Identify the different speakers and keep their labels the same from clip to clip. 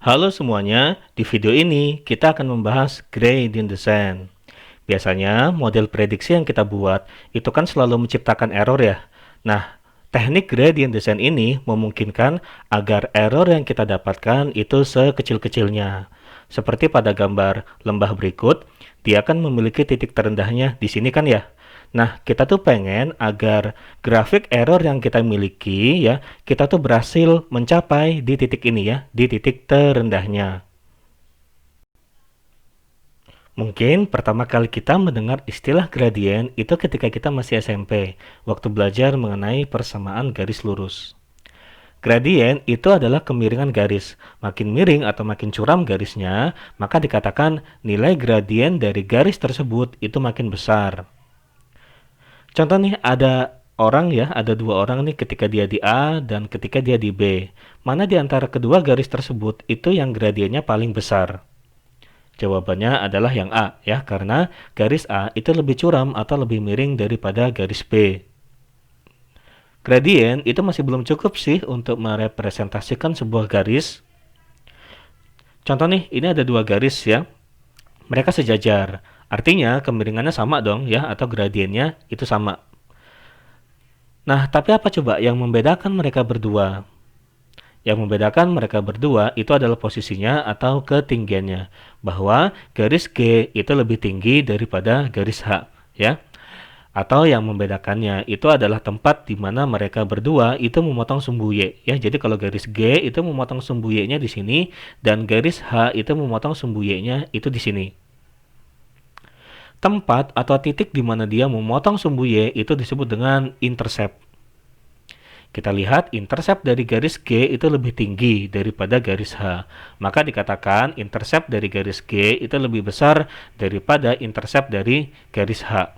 Speaker 1: Halo semuanya, di video ini kita akan membahas gradient descent. Biasanya model prediksi yang kita buat itu kan selalu menciptakan error ya. Nah, teknik gradient descent ini memungkinkan agar error yang kita dapatkan itu sekecil-kecilnya. Seperti pada gambar lembah berikut, dia akan memiliki titik terendahnya di sini kan ya. Nah, kita tuh pengen agar grafik error yang kita miliki ya, kita tuh berhasil mencapai di titik ini ya, di titik terendahnya. Mungkin pertama kali kita mendengar istilah gradien itu ketika kita masih SMP, waktu belajar mengenai persamaan garis lurus. Gradien itu adalah kemiringan garis. Makin miring atau makin curam garisnya, maka dikatakan nilai gradien dari garis tersebut itu makin besar. Contoh nih, ada orang ya, ada dua orang nih ketika dia di A dan ketika dia di B. Mana di antara kedua garis tersebut itu yang gradiennya paling besar? Jawabannya adalah yang A ya, karena garis A itu lebih curam atau lebih miring daripada garis B. Gradien itu masih belum cukup sih untuk merepresentasikan sebuah garis. Contoh nih, ini ada dua garis ya, mereka sejajar. Artinya kemiringannya sama dong ya, atau gradiennya itu sama. Nah, tapi apa coba yang membedakan mereka berdua? Yang membedakan mereka berdua itu adalah posisinya atau ketinggiannya. Bahwa garis G itu lebih tinggi daripada garis H, ya. Atau yang membedakannya itu adalah tempat di mana mereka berdua itu memotong sumbu Y, ya. Jadi kalau garis G itu memotong sumbu Y-nya di sini dan garis H itu memotong sumbu Y-nya itu di sini. Tempat atau titik di mana dia memotong sumbu Y itu disebut dengan intercept. Kita lihat intercept dari garis G itu lebih tinggi daripada garis H. Maka dikatakan intercept dari garis G itu lebih besar daripada intercept dari garis H.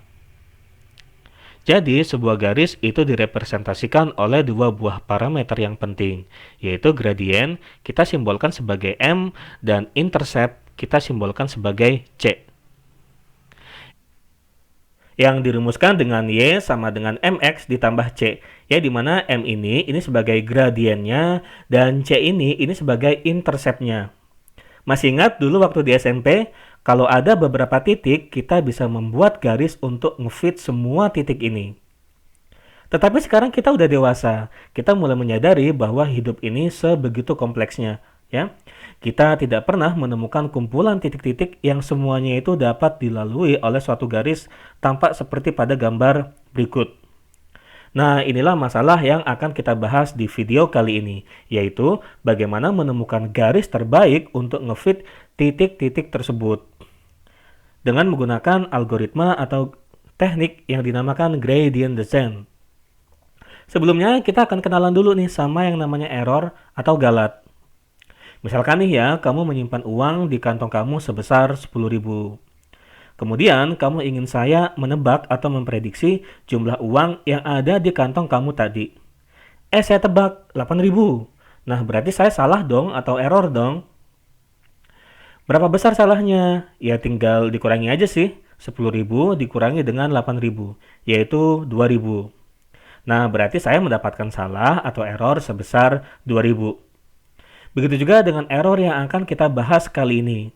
Speaker 1: Jadi sebuah garis itu direpresentasikan oleh dua buah parameter yang penting, yaitu gradien kita simbolkan sebagai M dan intercept kita simbolkan sebagai C, yang dirumuskan dengan Y sama dengan MX ditambah C, ya, di mana M ini sebagai gradiennya dan C ini sebagai interceptnya. Masih ingat dulu waktu di SMP, kalau ada beberapa titik, kita bisa membuat garis untuk ngefit semua titik ini. Tetapi sekarang kita udah dewasa, kita mulai menyadari bahwa hidup ini sebegitu kompleksnya, ya. Kita tidak pernah menemukan kumpulan titik-titik yang semuanya itu dapat dilalui oleh suatu garis tampak seperti pada gambar berikut. Nah, inilah masalah yang akan kita bahas di video kali ini, yaitu bagaimana menemukan garis terbaik untuk ngefit titik-titik tersebut dengan menggunakan algoritma atau teknik yang dinamakan gradient descent. Sebelumnya kita akan kenalan dulu nih sama yang namanya error atau galat. Misalkan nih ya, kamu menyimpan uang di kantong kamu sebesar 10.000. Kemudian kamu ingin saya menebak atau memprediksi jumlah uang yang ada di kantong kamu tadi. Saya tebak 8.000. Nah, berarti saya salah dong atau error dong. Berapa besar salahnya? Ya tinggal dikurangi aja sih. 10.000 dikurangi dengan 8.000, yaitu 2.000. Nah, berarti saya mendapatkan salah atau error sebesar 2.000. Begitu juga dengan error yang akan kita bahas kali ini.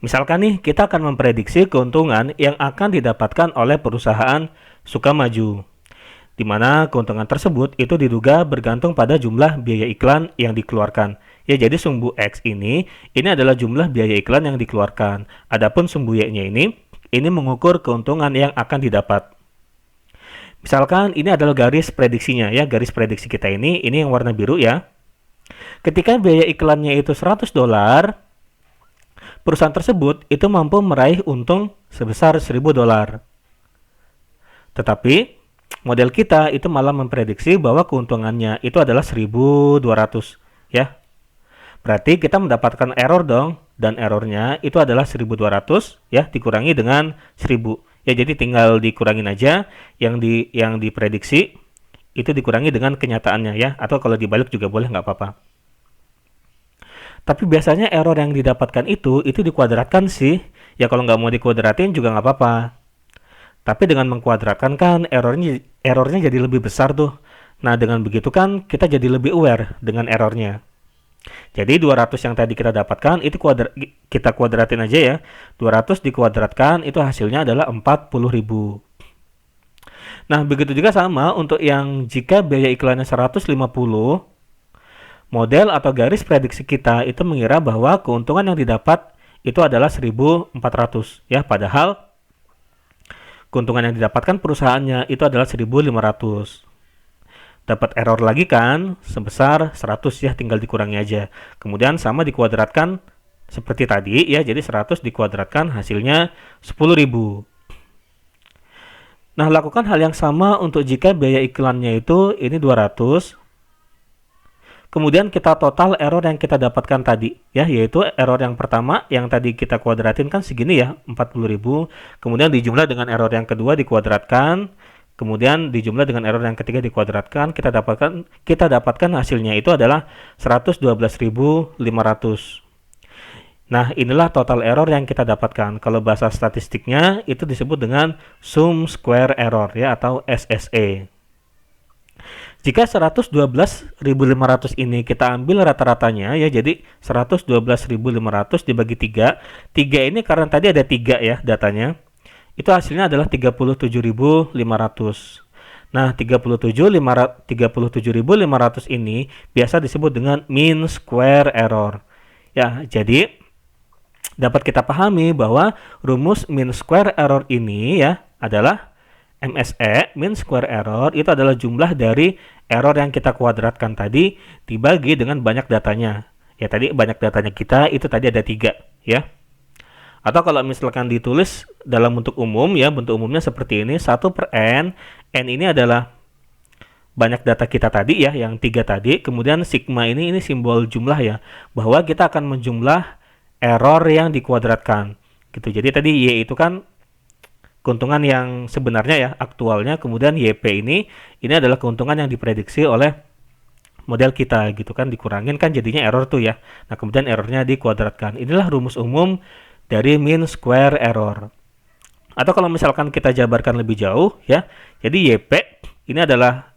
Speaker 1: Misalkan nih, kita akan memprediksi keuntungan yang akan didapatkan oleh perusahaan Sukamaju, di mana keuntungan tersebut itu diduga bergantung pada jumlah biaya iklan yang dikeluarkan. Ya, jadi sumbu X ini adalah jumlah biaya iklan yang dikeluarkan. Adapun sumbu Y-nya ini mengukur keuntungan yang akan didapat. Misalkan ini adalah garis prediksinya ya, garis prediksi kita ini yang warna biru ya. Ketika biaya iklannya itu $100, perusahaan tersebut itu mampu meraih untung sebesar $1.000. Tetapi model kita itu malah memprediksi bahwa keuntungannya itu adalah 1.200 ya. Berarti kita mendapatkan error dong, dan errornya itu adalah 1.200 ya dikurangi dengan 1.000. Ya, jadi tinggal dikurangin aja yang diprediksi itu dikurangi dengan kenyataannya ya, atau kalau dibalik juga boleh, nggak apa-apa. Tapi biasanya error yang didapatkan itu dikuadratkan sih. Ya kalau nggak mau dikuadratin juga nggak apa-apa. Tapi dengan mengkuadratkan kan errornya jadi lebih besar tuh. Nah, dengan begitu kan kita jadi lebih aware dengan errornya. Jadi 200 yang tadi kita dapatkan itu kita kuadratin aja ya. 200 dikuadratkan itu hasilnya adalah 40.000. Nah, begitu juga sama untuk yang jika biaya iklannya 150, model atau garis prediksi kita itu mengira bahwa keuntungan yang didapat itu adalah 1.400 ya, padahal keuntungan yang didapatkan perusahaannya itu adalah 1.500. Dapat error lagi kan sebesar 100 ya, tinggal dikurangi aja. Kemudian sama dikuadratkan seperti tadi ya, jadi 100 dikuadratkan hasilnya 10.000. Nah, lakukan hal yang sama untuk jika biaya iklannya itu ini 200. Kemudian kita total error yang kita dapatkan tadi ya, yaitu error yang pertama yang tadi kita kuadratin kan segini ya, 40.000. Kemudian dijumlah dengan error yang kedua dikuadratkan. Kemudian dijumlah dengan error yang ketiga dikuadratkan, kita dapatkan hasilnya itu adalah 112.500. Nah, inilah total error yang kita dapatkan. Kalau bahasa statistiknya itu disebut dengan sum square error ya, atau SSE. Jika 112.500 ini kita ambil rata-ratanya ya, jadi 112.500 dibagi 3. 3 ini karena tadi ada 3 ya datanya. Itu hasilnya adalah 37.500. Nah, 37.500 ini biasa disebut dengan mean square error. Ya, jadi dapat kita pahami bahwa rumus mean square error ini ya adalah MSE, mean square error, itu adalah jumlah dari error yang kita kuadratkan tadi dibagi dengan banyak datanya. Ya, tadi banyak datanya kita itu tadi ada 3 ya. Atau kalau misalkan ditulis dalam bentuk umum ya, bentuk umumnya seperti ini, 1/n. N ini adalah banyak data kita tadi ya, yang 3 tadi. Kemudian sigma ini simbol jumlah ya, bahwa kita akan menjumlah error yang dikuadratkan gitu. Jadi tadi Y itu kan keuntungan yang sebenarnya ya, aktualnya. Kemudian YP ini adalah keuntungan yang diprediksi oleh model kita gitu kan, dikurangin kan jadinya error tuh ya. Nah, kemudian errornya dikuadratkan. Inilah rumus umum dari mean square error. Atau kalau misalkan kita jabarkan lebih jauh ya, jadi YP ini adalah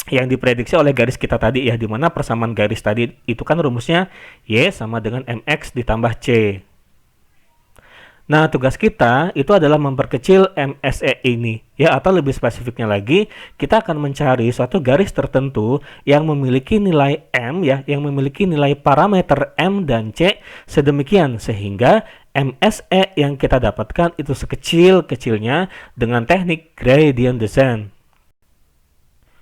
Speaker 1: yang diprediksi oleh garis kita tadi ya, dimana persamaan garis tadi itu kan rumusnya Y sama dengan MX ditambah C. Nah, tugas kita itu adalah memperkecil MSE ini ya, atau lebih spesifiknya lagi, kita akan mencari suatu garis tertentu yang memiliki nilai M ya, yang memiliki nilai parameter M dan C sedemikian sehingga MSE yang kita dapatkan itu sekecil-kecilnya dengan teknik gradient descent.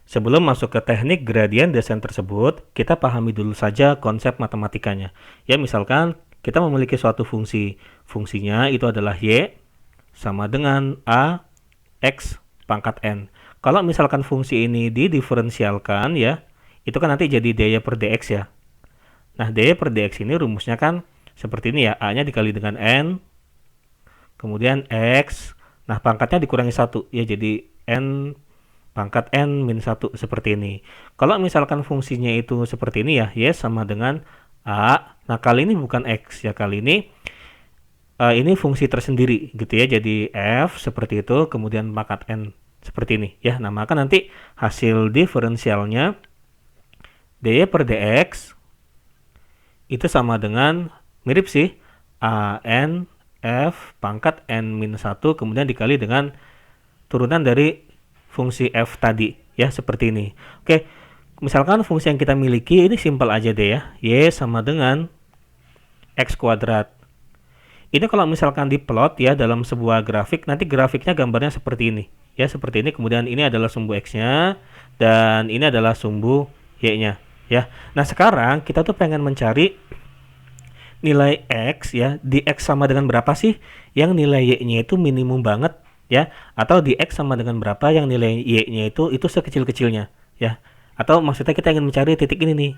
Speaker 1: Sebelum masuk ke teknik gradient descent tersebut, kita pahami dulu saja konsep matematikanya. Ya, misalkan kita memiliki suatu fungsi. Fungsinya itu adalah Y sama dengan A X pangkat N. Kalau misalkan fungsi ini didiferensialkan ya, itu kan nanti jadi dy per dx ya. Nah, dy per dx ini rumusnya kan seperti ini ya. A-nya dikali dengan N, kemudian X. Nah, pangkatnya dikurangi 1 ya, jadi N pangkat N min 1 seperti ini. Kalau misalkan fungsinya itu seperti ini ya, Y sama dengan A. Nah, kali ini bukan X ya, kali ini fungsi tersendiri gitu ya, jadi F seperti itu, kemudian pangkat N seperti ini ya. Nah, maka nanti hasil diferensialnya dy per dx itu sama dengan, mirip sih, N F pangkat N min 1 kemudian dikali dengan turunan dari fungsi F tadi ya, seperti ini. Oke, misalkan fungsi yang kita miliki ini simpel aja deh ya, Y sama dengan X kuadrat. Ini kalau misalkan diplot ya dalam sebuah grafik, nanti grafiknya gambarnya seperti ini ya, seperti ini. Kemudian ini adalah sumbu X-nya dan ini adalah sumbu Y-nya ya. Nah, sekarang kita tuh pengen mencari nilai X ya, di X sama dengan berapa sih yang nilai Y-nya itu minimum banget ya, atau di X sama dengan berapa yang nilai Y-nya itu sekecil-kecilnya ya. Atau maksudnya kita ingin mencari titik ini nih.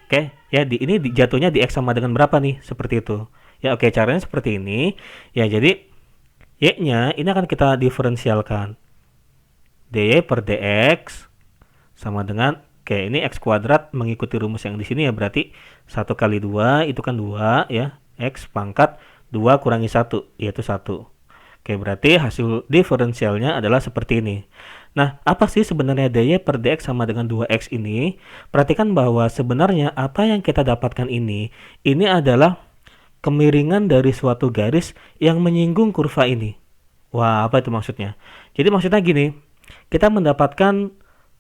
Speaker 1: Oke, ya ini jatuhnya di X sama dengan berapa nih, seperti itu. Ya, oke, caranya seperti ini. Ya, jadi Y-nya ini akan kita diferensialkan. dy per dx sama dengan, oke, ini X kuadrat mengikuti rumus yang di sini ya, berarti 1 kali 2 itu kan 2 ya. X pangkat 2 kurangi 1 yaitu 1. Oke, berarti hasil diferensialnya adalah seperti ini. Nah, apa sih sebenarnya dy per dx sama dengan 2x ini? Perhatikan bahwa sebenarnya apa yang kita dapatkan ini adalah kemiringan dari suatu garis yang menyinggung kurva ini. Wah, apa itu maksudnya? Jadi maksudnya gini, kita mendapatkan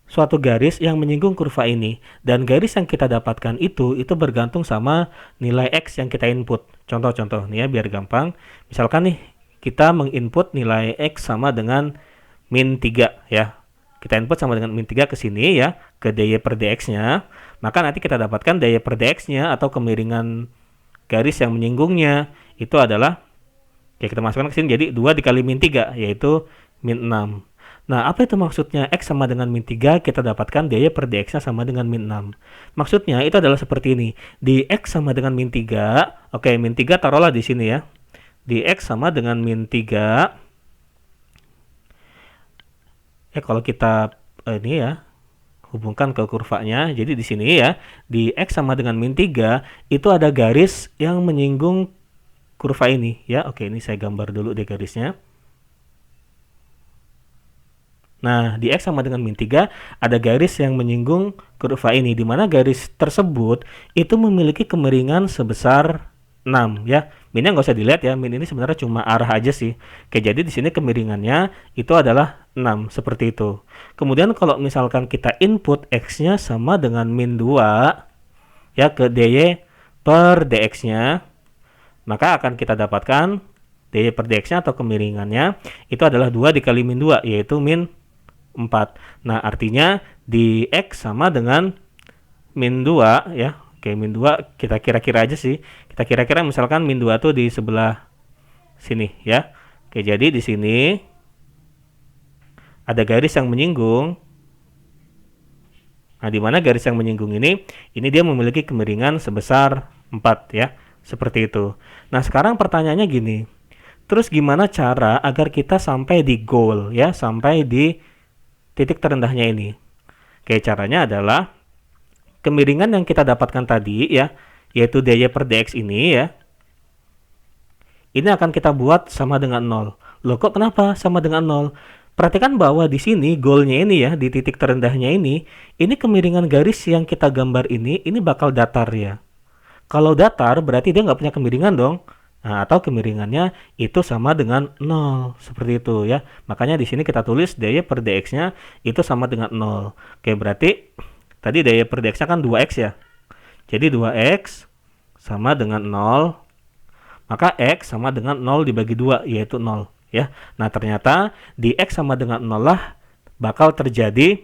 Speaker 1: suatu garis yang menyinggung kurva ini, dan garis yang kita dapatkan itu bergantung sama nilai x yang kita input. Contoh-contoh nih ya, biar gampang. Misalkan nih, kita menginput nilai x sama dengan min 3 ya. Kita input sama dengan min 3 ke sini ya, ke dy per dx-nya. Maka nanti kita dapatkan dy per dx-nya atau kemiringan garis yang menyinggungnya itu adalah, ya kita masukkan ke sini, jadi 2 dikali min 3, yaitu min 6. Nah, apa itu maksudnya? X sama dengan min 3, kita dapatkan dy per dx-nya sama dengan min 6. Maksudnya itu adalah seperti ini. Di X sama dengan min 3, oke, min 3 taruhlah di sini ya. Di X sama dengan min 3. Ya, kalau kita ini ya, hubungkan ke kurvanya. Jadi di sini ya, di X sama dengan min 3, itu ada garis yang menyinggung kurva ini ya. Oke, ini saya gambar dulu deh garisnya. Nah, di X sama dengan min 3 ada garis yang menyinggung kurva ini, di mana garis tersebut itu memiliki kemiringan sebesar 6 ya. Minnya nggak usah dilihat ya, min ini sebenarnya cuma arah aja sih. Oke, jadi di sini kemiringannya itu adalah 6, seperti itu. Kemudian kalau misalkan kita input X-nya sama dengan min 2 ya ke dy per dx-nya, maka akan kita dapatkan dy per dx-nya atau kemiringannya itu adalah 2 dikali min 2, yaitu min 4. Nah, artinya di X sama dengan min 2 ya. Oke, min 2 kita kira-kira aja sih. Kita kira-kira misalkan min 2 tuh di sebelah sini ya. Oke, jadi di sini ada garis yang menyinggung. Nah, di mana garis yang menyinggung ini dia memiliki kemiringan sebesar 4 ya. Seperti itu. Nah, sekarang pertanyaannya gini. Terus gimana cara agar kita sampai di goal ya, sampai di titik terendahnya ini? Oke, caranya adalah kemiringan yang kita dapatkan tadi ya, yaitu dy per dx ini ya, ini akan kita buat sama dengan 0. Loh, kok kenapa sama dengan 0? Perhatikan bahwa di sini goalnya ini ya, di titik terendahnya ini kemiringan garis yang kita gambar ini bakal datar ya. Kalau datar berarti dia nggak punya kemiringan dong. Nah, atau kemiringannya itu sama dengan 0, seperti itu ya. Makanya di sini kita tulis dy per dx-nya itu sama dengan 0. Oke, berarti tadi dy per dx-nya kan 2x ya. Jadi 2x sama dengan 0. Maka x sama dengan 0 dibagi 2, yaitu 0 ya. Nah, ternyata di x sama dengan 0 lah bakal terjadi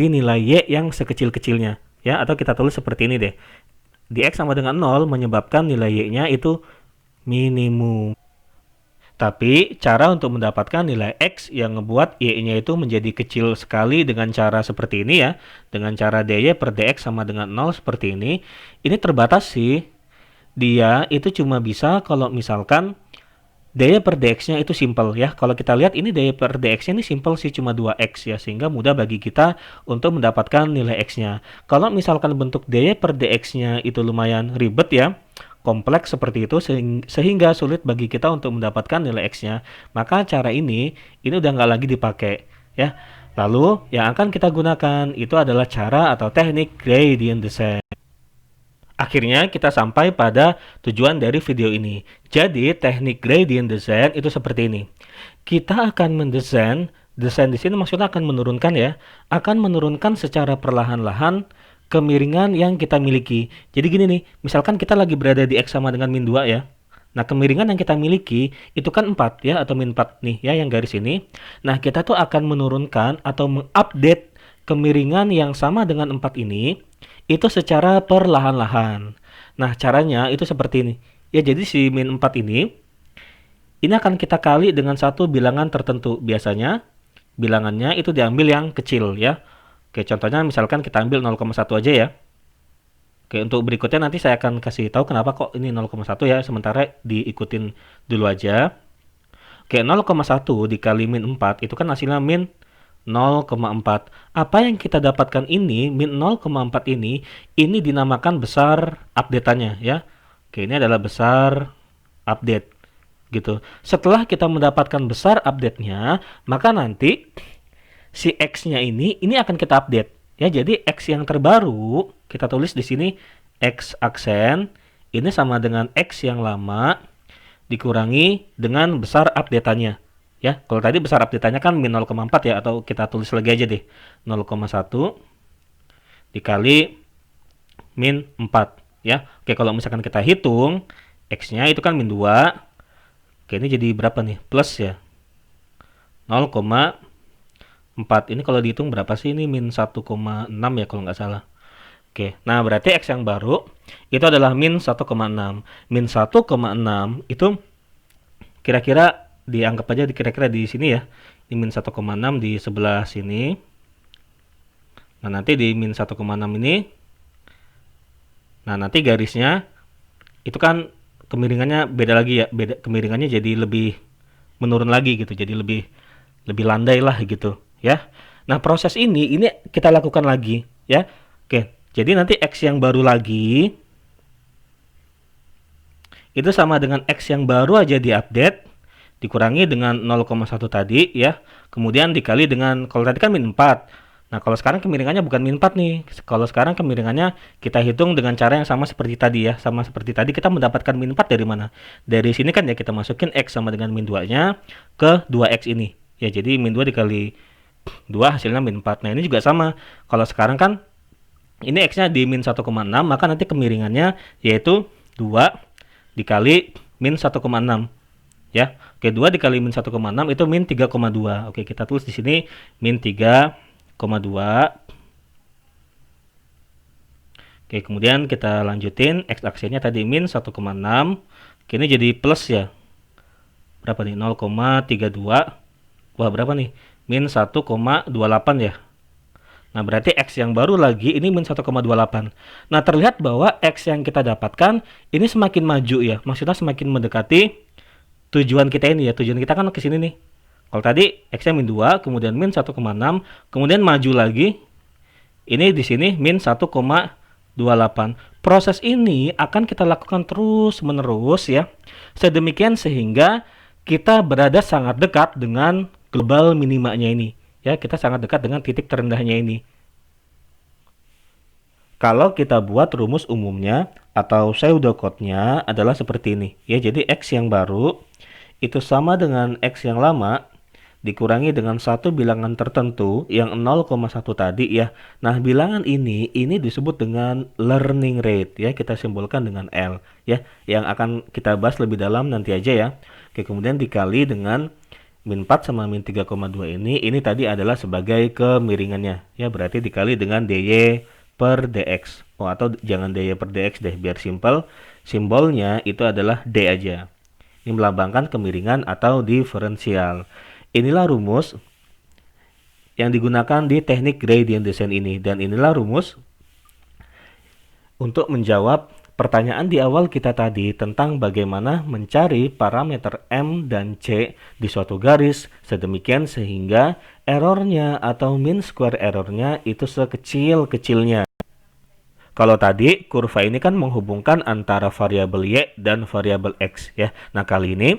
Speaker 1: nilai y yang sekecil-kecilnya ya, atau kita tulis seperti ini deh. Di X sama dengan 0 menyebabkan nilai Y-nya itu minimum. Tapi cara untuk mendapatkan nilai X yang ngebuat Y-nya itu menjadi kecil sekali dengan cara seperti ini ya, dengan cara dy per dx sama dengan 0 seperti ini terbatas sih. Dia itu cuma bisa kalau misalkan dy per dx-nya itu simple ya. Kalau kita lihat ini dy per dx-nya ini simple sih, cuma 2x ya, sehingga mudah bagi kita untuk mendapatkan nilai x-nya. Kalau misalkan bentuk dy per dx-nya itu lumayan ribet ya, kompleks seperti itu, sehingga sulit bagi kita untuk mendapatkan nilai x-nya, maka cara ini udah nggak lagi dipakai ya. Lalu yang akan kita gunakan itu adalah cara atau teknik gradient descent. Akhirnya kita sampai pada tujuan dari video ini. Jadi teknik gradient descent itu seperti ini. Kita akan mendesain, desain di sini maksudnya akan menurunkan ya, akan menurunkan secara perlahan-lahan kemiringan yang kita miliki. Jadi gini nih, misalkan kita lagi berada di X sama dengan min 2 ya. Nah, kemiringan yang kita miliki itu kan 4 ya, atau min 4 nih ya, yang garis ini. Nah, kita tuh akan menurunkan atau mengupdate kemiringan yang sama dengan 4 ini itu secara perlahan-lahan. Nah, caranya itu seperti ini. Ya, jadi si min 4 ini akan kita kali dengan satu bilangan tertentu. Biasanya bilangannya itu diambil yang kecil ya. Oke, contohnya misalkan kita ambil 0,1 aja ya. Oke, untuk berikutnya nanti saya akan kasih tahu kenapa kok ini 0,1 ya. Sementara diikutin dulu aja. Oke, 0,1 dikali min 4 itu kan hasilnya min 0,4. Apa yang kita dapatkan ini, min 0,4 ini dinamakan besar update-annya ya. Oke, ini adalah besar update. gitu. Setelah kita mendapatkan besar update-nya, maka nanti si X-nya ini akan kita update. Ya, jadi X yang terbaru kita tulis di sini X aksen ini sama dengan X yang lama dikurangi dengan besar update-annya. Ya, kalau tadi besar update-annya kan min 0,4 ya, atau kita tulis lagi aja deh. 0,1 dikali min 4 ya. Oke, kalau misalkan kita hitung X-nya itu kan min 2. Oke, ini jadi berapa nih? Plus ya. 0,4. Ini kalau dihitung berapa sih? Ini min 1,6 ya kalau nggak salah. Oke, nah berarti X yang baru itu adalah min 1,6. Min 1,6 itu kira-kira dianggap aja kira-kira di sini ya. Ini min 1,6 di sebelah sini. Nah, nanti di min 1,6 ini, nah nanti garisnya itu kan kemiringannya beda lagi ya. Beda, kemiringannya jadi lebih menurun lagi gitu. Jadi lebih landai lah gitu ya. Nah, proses ini kita lakukan lagi ya. Oke, jadi nanti X yang baru lagi itu sama dengan X yang baru aja diupdate dikurangi dengan 0,1 tadi ya. Kemudian dikali dengan, kalau tadi kan min 4. Nah, kalau sekarang kemiringannya bukan min 4 nih. Kalau sekarang kemiringannya kita hitung dengan cara yang sama seperti tadi ya. Sama seperti tadi kita mendapatkan min 4 dari mana? Dari sini kan ya, kita masukin X sama dengan min 2-nya ke 2X ini. Ya, jadi min 2 dikali 2 hasilnya min 4. Nah, ini juga sama. Kalau sekarang kan ini X-nya di min 1,6, maka nanti kemiringannya yaitu 2 dikali min 1,6. Ya, oke, 2 dikali min 1,6 itu min 3,2. Oke, kita tulis di sini min 3,2. Oke, kemudian kita lanjutin X aksinya tadi min 1,6. Oke, ini jadi plus ya. Berapa nih? 0,32. Wah, berapa nih? Min 1,28 ya. Nah, berarti X yang baru lagi ini min 1,28. Nah, terlihat bahwa X yang kita dapatkan ini semakin maju ya. Maksudnya semakin mendekati tujuan kita ini ya. Tujuan kita kan ke sini nih. Kalau tadi X-nya min 2, kemudian min 1,6, kemudian maju lagi. Ini di sini min 1,28. Proses ini akan kita lakukan terus-menerus ya. Sedemikian sehingga kita berada sangat dekat dengan global minimanya ini. Ya, kita sangat dekat dengan titik terendahnya ini. Kalau kita buat rumus umumnya atau pseudocode-nya adalah seperti ini. Ya, jadi X yang baru itu sama dengan X yang lama dikurangi dengan satu bilangan tertentu yang 0,1 tadi ya. Nah, bilangan ini disebut dengan learning rate ya. Kita simbolkan dengan L ya, yang akan kita bahas lebih dalam nanti aja ya. Oke, kemudian dikali dengan min 4 sama min 3,2 ini tadi adalah sebagai kemiringannya ya. Berarti dikali dengan dy per dx. Oh, atau jangan dy per dx deh, biar simple. Simbolnya itu adalah d aja. Ini melambangkan kemiringan atau diferensial. Inilah rumus yang digunakan di teknik gradient descent ini. Dan inilah rumus untuk menjawab pertanyaan di awal kita tadi tentang bagaimana mencari parameter M dan C di suatu garis sedemikian sehingga errornya atau mean square errornya itu sekecil-kecilnya. Kalau tadi kurva ini kan menghubungkan antara variabel Y dan variabel X ya. Nah, kali ini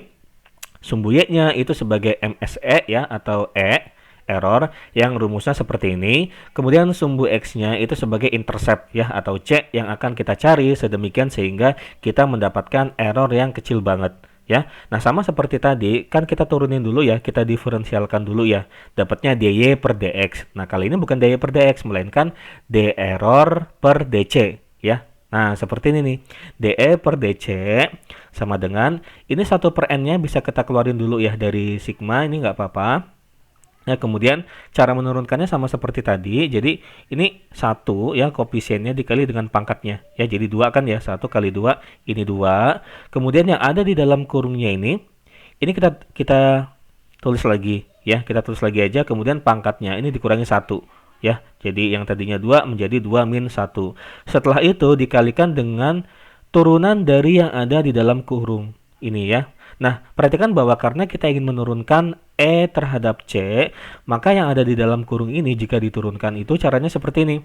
Speaker 1: sumbu Y-nya itu sebagai MSE ya, atau E error yang rumusnya seperti ini. Kemudian sumbu X-nya itu sebagai intercept ya, atau C yang akan kita cari sedemikian sehingga kita mendapatkan error yang kecil banget ya. Nah, sama seperti tadi kan kita turunin dulu ya, kita diferensialkan dulu ya, dapatnya dy per dx. Nah, kali ini bukan dy per dx melainkan d error per dc ya. Nah, seperti ini nih, de per dc sama dengan ini 1 per n nya bisa kita keluarin dulu ya dari sigma, ini nggak apa-apa. Nah, kemudian cara menurunkannya sama seperti tadi. Jadi ini 1 ya, koefisiennya dikali dengan pangkatnya ya. Jadi 2 kan ya, 1 kali 2 ini 2. Kemudian yang ada di dalam kurungnya ini kita tulis lagi ya. Kita tulis lagi aja, kemudian pangkatnya ini dikurangi 1 ya. Jadi yang tadinya 2 menjadi 2 min 1. Setelah itu dikalikan dengan turunan dari yang ada di dalam kurung ini ya. Nah, perhatikan bahwa karena kita ingin menurunkan E terhadap C, maka yang ada di dalam kurung ini jika diturunkan itu caranya seperti ini.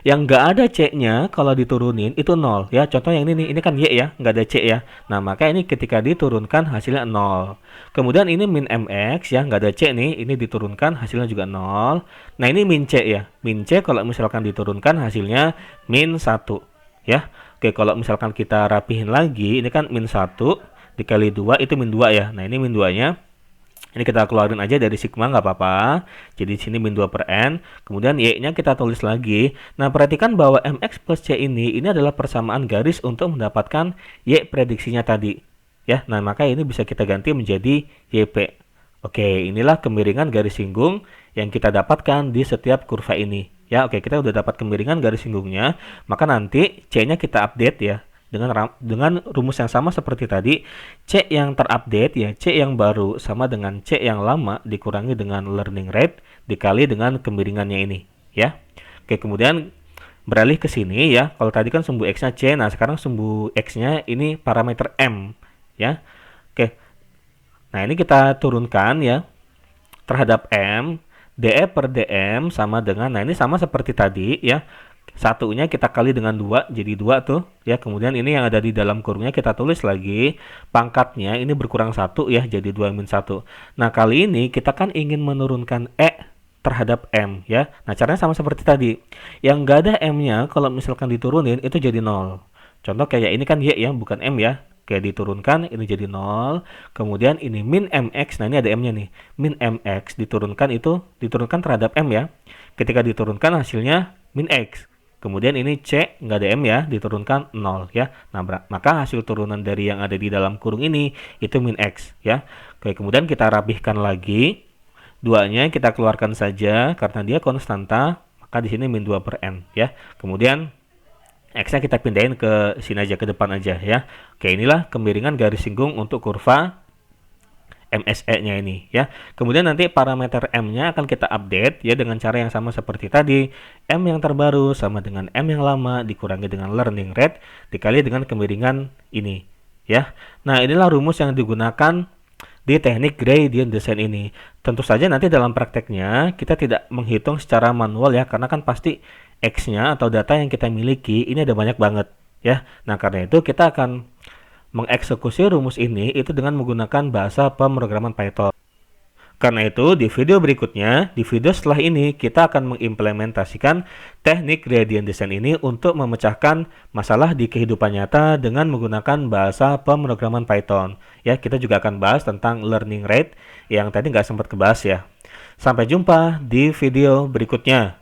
Speaker 1: Yang nggak ada C-nya kalau diturunin itu 0 ya. Contoh yang ini kan Y ya, nggak ada C ya. Nah, maka ini ketika diturunkan hasilnya 0. Kemudian ini min MX ya, nggak ada C nih, ini diturunkan hasilnya juga 0. Nah, ini min C ya. Min C kalau misalkan diturunkan hasilnya min 1 ya. Oke, kalau misalkan kita rapihin lagi, ini kan min 1 dikali 2 itu min 2 ya. Nah, ini min 2-nya. Ini kita keluarin aja dari sigma nggak apa-apa. Jadi di sini min 2 per n. Kemudian y-nya kita tulis lagi. Nah, perhatikan bahwa mx plus c ini adalah persamaan garis untuk mendapatkan y prediksinya tadi. Ya, nah maka ini bisa kita ganti menjadi yp. Oke, inilah kemiringan garis singgung yang kita dapatkan di setiap kurva ini. Ya, oke, kita udah dapat kemiringan garis singgungnya. Maka nanti c-nya kita update ya. Dengan rumus yang sama seperti tadi, C yang terupdate ya, C yang baru sama dengan C yang lama dikurangi dengan learning rate dikali dengan kemiringannya ini ya. Oke, kemudian beralih ke sini ya. Kalau tadi kan sumbu X-nya C, nah sekarang sumbu X-nya ini parameter M ya. Oke. Nah, ini kita turunkan ya terhadap M, DE per DM sama dengan, nah ini sama seperti tadi ya. Satunya kita kali dengan 2 jadi 2 tuh ya. Kemudian ini yang ada di dalam kurungnya kita tulis lagi, pangkatnya ini berkurang 1 ya, jadi 2 min 1. Nah, kali ini kita kan ingin menurunkan E terhadap M ya. Nah, caranya sama seperti tadi. Yang nggak ada M-nya kalau misalkan diturunin itu jadi 0. Contoh kayak ini kan Y ya, bukan M ya. Kayak diturunkan ini jadi 0. Kemudian ini min MX, nah ini ada M-nya nih. Min MX diturunkan itu diturunkan terhadap M ya. Ketika diturunkan hasilnya min X. Kemudian ini C nggak ada M ya, diturunkan 0 ya. Nah, maka hasil turunan dari yang ada di dalam kurung ini itu min X ya. Oke, kemudian kita rapihkan lagi. Duanya kita keluarkan saja karena dia konstanta, maka di sini min 2 per n ya. Kemudian X-nya kita pindahin ke sini aja, ke depan aja ya. Oke, inilah kemiringan garis singgung untuk kurva MSE-nya ini ya. Kemudian nanti parameter M-nya akan kita update ya dengan cara yang sama seperti tadi. M yang terbaru sama dengan M yang lama dikurangi dengan learning rate dikali dengan kemiringan ini ya. Nah, inilah rumus yang digunakan di teknik gradient descent ini. Tentu saja nanti dalam prakteknya kita tidak menghitung secara manual ya, karena kan pasti X-nya atau data yang kita miliki ini ada banyak banget ya. Nah, karena itu kita akan mengeksekusi rumus ini itu dengan menggunakan bahasa pemrograman Python. Karena itu, di video berikutnya, di video setelah ini, kita akan mengimplementasikan teknik gradient descent ini untuk memecahkan masalah di kehidupan nyata dengan menggunakan bahasa pemrograman Python. Ya, kita juga akan bahas tentang learning rate yang tadi nggak sempat kebahas ya. Sampai jumpa di video berikutnya.